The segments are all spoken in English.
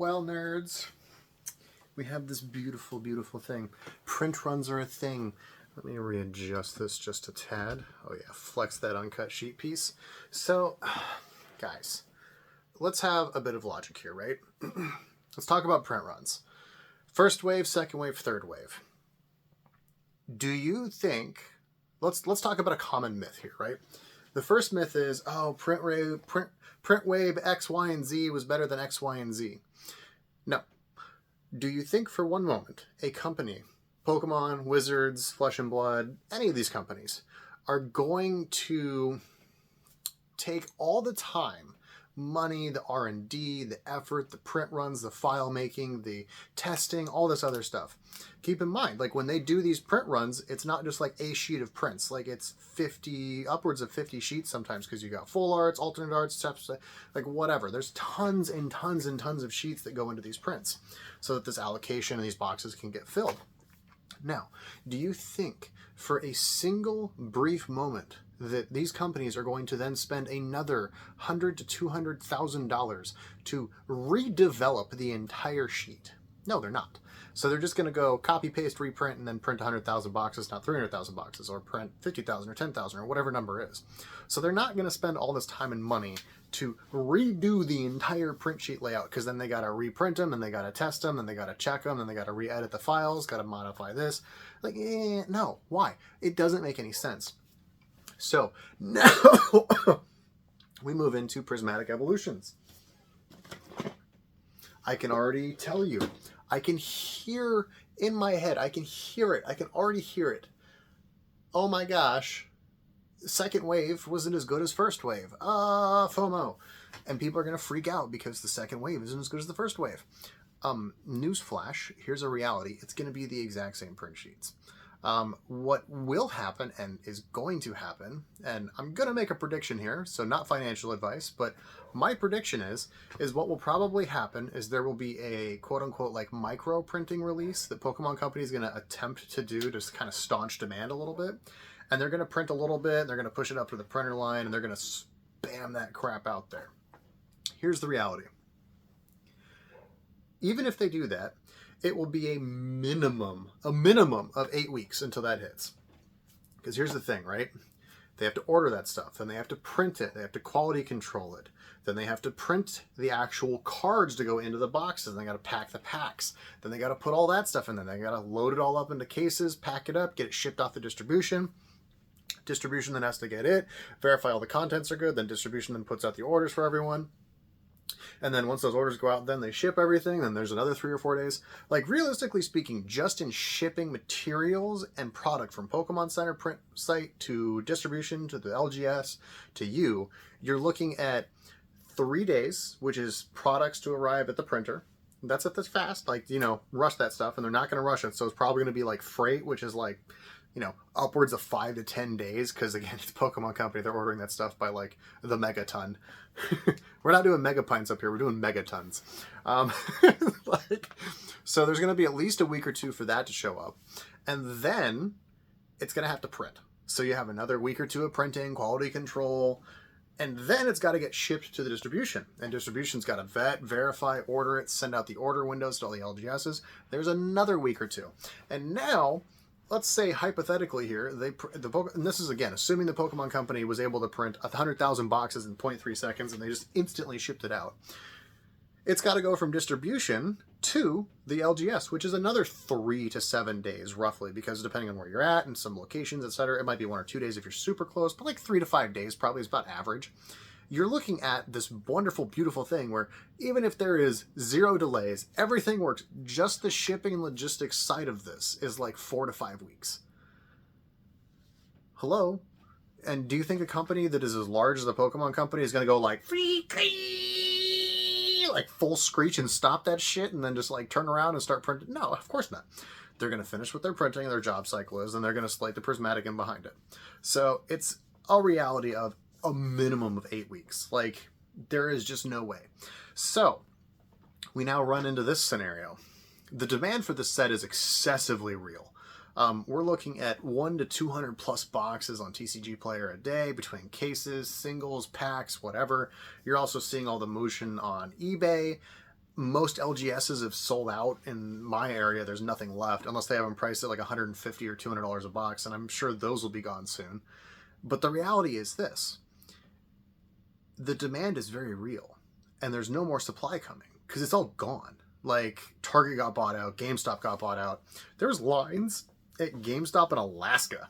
Well, nerds, we have this beautiful, beautiful thing. Print runs are a thing. Let me readjust this just a tad. Oh yeah, flex that uncut sheet piece. So, guys, let's have a bit of logic here, right? Let's talk about print runs. First wave, second wave, third wave. Do you think, let's talk about a common myth here, right? The first myth is, oh, print wave X, Y, and Z was better than X, Y, and Z. No. Do you think for one moment a company, Pokemon, Wizards, Flesh and Blood, any of these companies, are going to take all the time, money, the R&D, the effort, the print runs, the file making, the testing, all this other stuff? Keep in mind, like when they do these print runs, it's not just like a sheet of prints. Like it's 50, upwards of 50 sheets sometimes, because you got full arts, alternate arts, steps, like whatever. There's tons and tons and tons of sheets that go into these prints so that this allocation and these boxes can get filled. Now, do you think for a single brief moment that these companies are going to then spend another $100,000 to $200,000 to redevelop the entire sheet? No, they're not. So they're just going to go copy, paste, reprint, and then print 100,000 boxes, not 300,000 boxes, or print 50,000 or 10,000 or whatever number is. So they're not going to spend all this time and money to redo the entire print sheet layout, because then they got to reprint them, and they got to test them, and they got to check them, and they got to re-edit the files, got to modify this. Like, no. Why? It doesn't make any sense. So now we move into prismatic evolutions. I can already tell you, I can hear in my head, I can hear it. I can already hear it. Oh my gosh. Second wave wasn't as good as first wave. FOMO. And people are going to freak out because the second wave isn't as good as the first wave. Newsflash, here's a reality. It's going to be the exact same print sheets. What will happen and is going to happen, and I'm going to make a prediction here, so not financial advice, but my prediction is what will probably happen is there will be a quote-unquote like micro printing release that Pokemon Company is going to attempt to do to kind of staunch demand a little bit. And they're going to print a little bit, and they're going to push it up to the printer line, and they're going to spam that crap out there. Here's the reality. Even if they do that, it will be a minimum of 8 weeks until that hits. Because here's the thing, right? They have to order that stuff, then they have to print it, they have to quality control it, then they have to print the actual cards to go into the boxes, and they got to pack the packs, then they got to put all that stuff in there, they got to load it all up into cases, pack it up, get it shipped off the distribution then has to get it, verify all the contents are good, then distribution then puts out the orders for everyone. And then once those orders go out, then they ship everything. Then there's another 3 or 4 days. Like, realistically speaking, just in shipping materials and product from Pokemon Center print site to distribution to the LGS to you're looking at 3 days, which is products to arrive at the printer. That's if that's fast. Like, rush that stuff, and they're not going to rush it. So it's probably going to be like freight, which is like, upwards of 5 to 10 days, because again, it's Pokemon Company. They're ordering that stuff by like the megaton. We're not doing megapints up here. We're doing megatons. So there's going to be at least a week or two for that to show up, and then it's going to have to print. So you have another week or two of printing, quality control, and then it's got to get shipped to the distribution. And distribution's got to vet, verify, order it, send out the order windows to all the LGSs. There's another week or two, and now, let's say hypothetically here, and this is again assuming the Pokemon Company was able to print 100,000 boxes in 0.3 seconds, and they just instantly shipped it out. It's got to go from distribution to the LGS, which is another 3 to 7 days roughly, because depending on where you're at and some locations, etc., it might be 1 or 2 days if you're super close, but like 3 to 5 days probably is about average. You're looking at this wonderful, beautiful thing where even if there is 0 delays, everything works. Just the shipping and logistics side of this is like 4 to 5 weeks. Hello? And do you think a company that is as large as the Pokemon Company is going to go like, like full screech and stop that shit and then just like turn around and start printing? No, of course not. They're going to finish what they're printing, their job cycle is, and they're going to slate the Prismatic in behind it. So it's a reality of a minimum of 8 weeks. Like, there is just no way. So we now run into this scenario. The demand for this set is excessively real. We're looking at 1 to 200 plus boxes on TCG Player a day between cases, singles, packs, whatever. You're also seeing all the motion on eBay. most LGSs have sold out in my area. There's nothing left unless they have them priced at like $150 or $200 a box, and I'm sure those will be gone soon. But the reality is this: the demand is very real, and there's no more supply coming because it's all gone. Like, Target got bought out, GameStop got bought out. There's lines at GameStop in Alaska.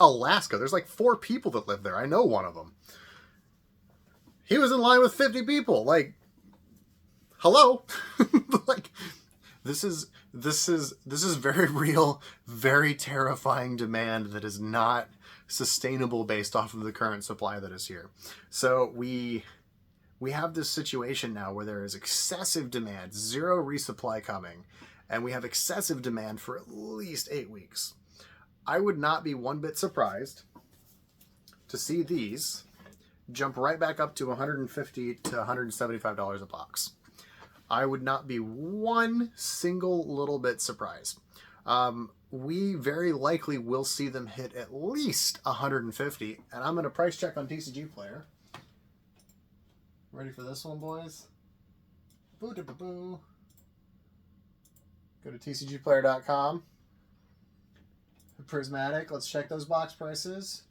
Alaska, there's like 4 people that live there. I know one of them. He was in line with 50 people. Like, hello. Like, this is very real, very terrifying demand that is not sustainable based off of the current supply that is here. So we have this situation now where there is excessive demand, zero resupply coming, and we have excessive demand for at least 8 weeks. I would not be one bit surprised to see these jump right back up to $150 to $175 a box. I would not be one single little bit surprised. We very likely will see them hit at least 150, and I'm going to price check on TCG Player. Ready for this one, boys? Boo-da-boo-boo. Go to tcgplayer.com. Prismatic. Let's check those box prices.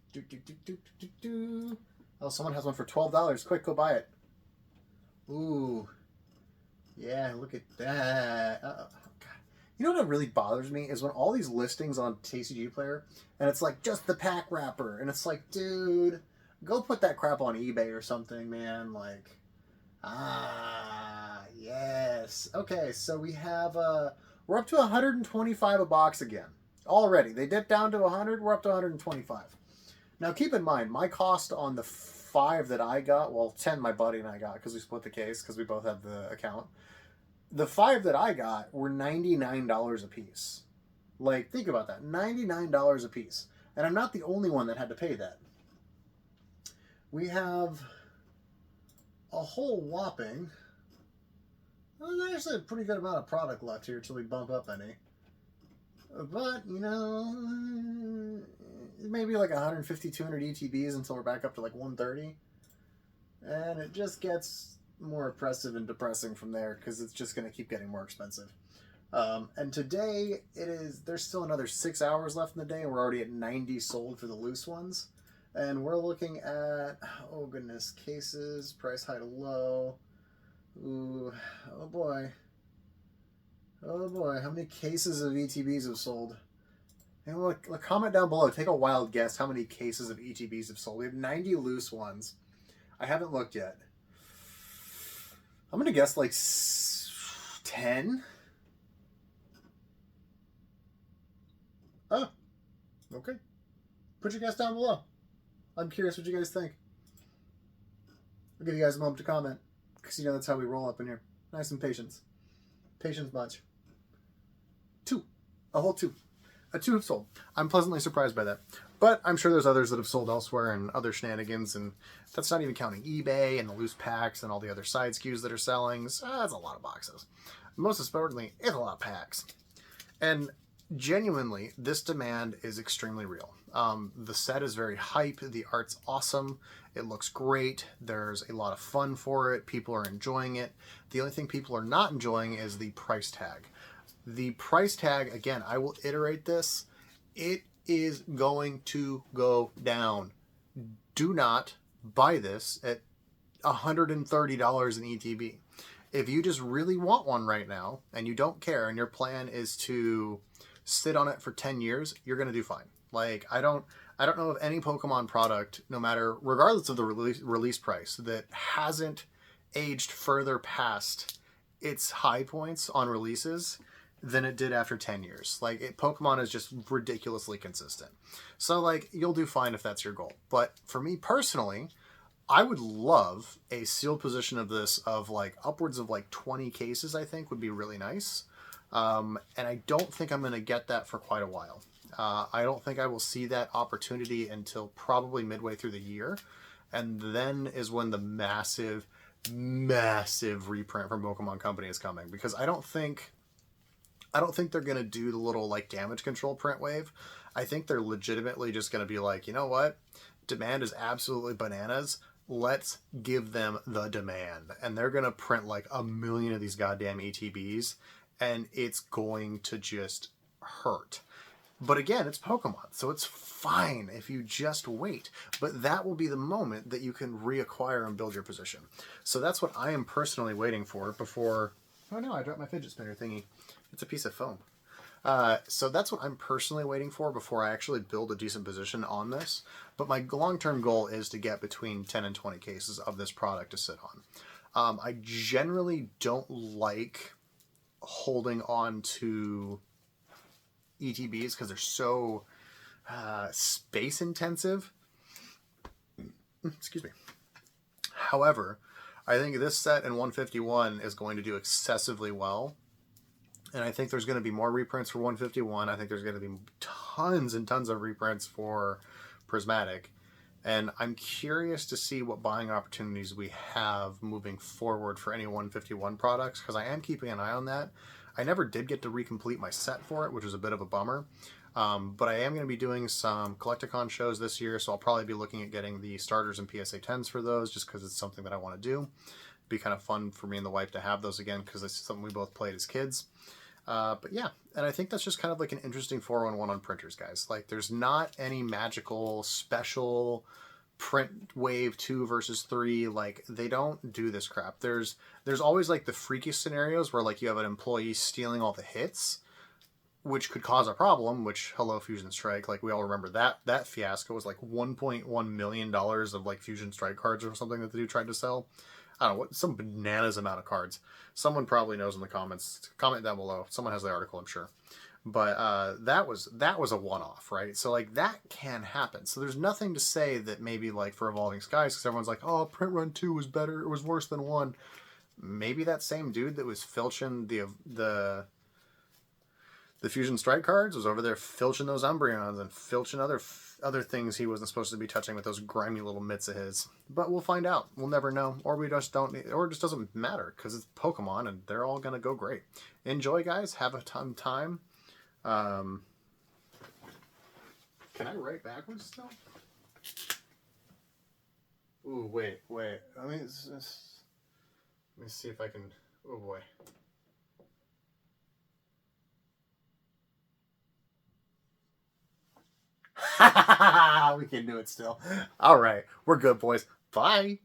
Oh, someone has one for $12. Quick, go buy it. Ooh. Yeah, look at that. God. You know what really bothers me is when all these listings on TCG Player, and it's like just the pack wrapper, and it's like, dude, go put that crap on eBay or something, man. Like, yes. Okay, so we have, we're up to 125 a box again. Already. They dipped down to 100, we're up to 125. Now, keep in mind, my cost on the 5 that I got, well, 10 my buddy and I got, because we split the case, because we both had the account. The 5 that I got were $99 a piece. Like, think about that. $99 a piece. And I'm not the only one that had to pay that. We have a whole whopping... Well, there's actually a pretty good amount of product left here until we bump up any. But, you know, maybe like 150, 200 ETBs until we're back up to like 130. And it just gets more oppressive and depressing from there because it's just going to keep getting more expensive. And today, there's still another 6 hours left in the day, and we're already at 90 sold for the loose ones. And we're looking at, oh goodness, cases, price high to low. Ooh, oh boy. Oh boy, how many cases of ETBs have sold? And look, comment down below. Take a wild guess how many cases of ETBs have sold. We have 90 loose ones. I haven't looked yet. I'm going to guess like 10. Oh, okay. Put your guess down below. I'm curious what you guys think. I'll give you guys a moment to comment, because you know that's how we roll up in here. Nice and patience. Patience much. 2. A whole 2. A 2 have sold. I'm pleasantly surprised by that. But I'm sure there's others that have sold elsewhere and other shenanigans, and that's not even counting eBay and the loose packs and all the other side SKUs that are selling. So that's a lot of boxes. Most importantly, it's a lot of packs. And genuinely, this demand is extremely real. The set is very hype. The art's awesome. It looks great. There's a lot of fun for it. People are enjoying it. The only thing people are not enjoying is the price tag. The price tag, again, I will iterate this. It is going to go down. Do not buy this at $130 in ETB. If you just really want one right now and you don't care and your plan is to sit on it for 10 years, you're going to do fine. Like, I don't know of any Pokemon product, no matter, regardless of the release price, that hasn't aged further past its high points on releases than it did after 10 years. Like, Pokemon is just ridiculously consistent. So, like, you'll do fine if that's your goal. But for me personally, I would love a sealed position of this of, like, upwards of, like, 20 cases, I think, would be really nice. And I don't think I'm going to get that for quite a while. I don't think I will see that opportunity until probably midway through the year. And then is when the massive, massive reprint from Pokemon Company is coming. Because I don't think they're going to do the little, like, damage control print wave. I think they're legitimately just going to be like, you know what? Demand is absolutely bananas. let's give them the demand. And they're going to print like 1,000,000 of these goddamn ETBs, and it's going to just hurt. But again, it's Pokemon, so it's fine if you just wait. But that will be the moment that you can reacquire and build your position. So that's what I am personally waiting for before... Oh no, I dropped my fidget spinner thingy. It's a piece of foam. So that's what I'm personally waiting for before I actually build a decent position on this. But my long-term goal is to get between 10 and 20 cases of this product to sit on. I generally don't like holding on to ETBs because they're so space intensive. Excuse me. However, I think this set in 151 is going to do excessively well. And I think there's going to be more reprints for 151. I think there's going to be tons and tons of reprints for Prismatic. And I'm curious to see what buying opportunities we have moving forward for any 151 products, because I am keeping an eye on that. I never did get to recomplete my set for it, which was a bit of a bummer. But I am going to be doing some Collecticon shows this year, so I'll probably be looking at getting the starters and PSA 10s for those, just because it's something that I want to do. It'd be kind of fun for me and the wife to have those again, because it's something we both played as kids. But yeah, and I think that's just kind of like an interesting 411 on printers, guys. Like, there's not any magical special print wave 2 versus 3. Like, they don't do this crap. There's always like the freaky scenarios where like you have an employee stealing all the hits, which could cause a problem, which, hello Fusion Strike, like we all remember that fiasco was like $1.1 million of like Fusion Strike cards or something that the dude tried to sell. I don't know, what, some bananas amount of cards. Someone probably knows in the comments. Comment down below. Someone has the article, I'm sure. But that was a one-off, right? So like that can happen. So there's nothing to say that maybe like for Evolving Skies, because everyone's like, oh, Print Run 2 was better, it was worse than 1. Maybe that same dude that was filching the Fusion Strike cards was over there filching those Umbreons and filching other things he wasn't supposed to be touching with those grimy little mitts of his. But we'll find out. We'll never know. Or we just don't, or it just doesn't matter, because it's Pokemon and they're all going to go great. Enjoy, guys. Have a ton time. Can I write backwards still? Ooh, wait. Let me see if I can... Oh, boy. We can do it still. All right. We're good, boys. Bye.